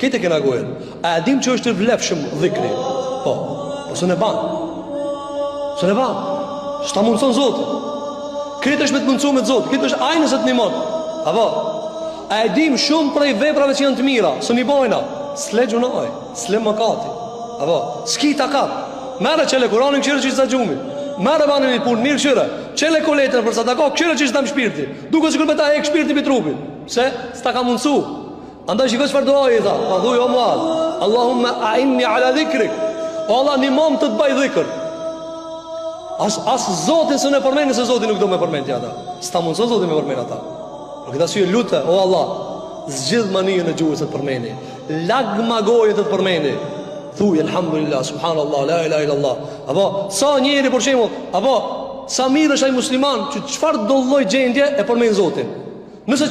Këtë e kena gojën. A dim që është vlefshëm dhikri? Po së ne ban. Së ne ban. S'ta mundëson Zotë. Këtë është me të mundësu me të Zotë. Këtë është ajnë nëse të një monë. Apo? A dim shumë prej veprave që janë të mira. Së një bojna. S'le gjunaj. S'le mëkati. Apo? S'ki takat. Mere qele Kuranin këshire që i sa gjumi. Mere banë një punë, mirë këshire. Qele koletën për sa tako, këshire që i sa më shpirti. Duke si kërë me ta e shpirti për trupin. Se? S'ta ka mundësu. Andaj shiko çfarë duaj i tha. Pa thuj o muad, Allahumma a'inni ala dhikrik. O Allah, nimom të bëj dhikr. As Zotin së ne përmend, se Zoti nuk do me përmend ata. S'ta mundson Zoti me përmend ata. Por këtë arsye lutë, o Allah, zgjidh manijën e gjuhës të përmendi. Lag magojën të përmendi. Thuj elhamdulillah, subhanallah, la ilaha illallah. Apo sa njëri për shembull, apo sa mirë është ai musliman që çfarë do lloj gjendje e përmend Zotin. Nëse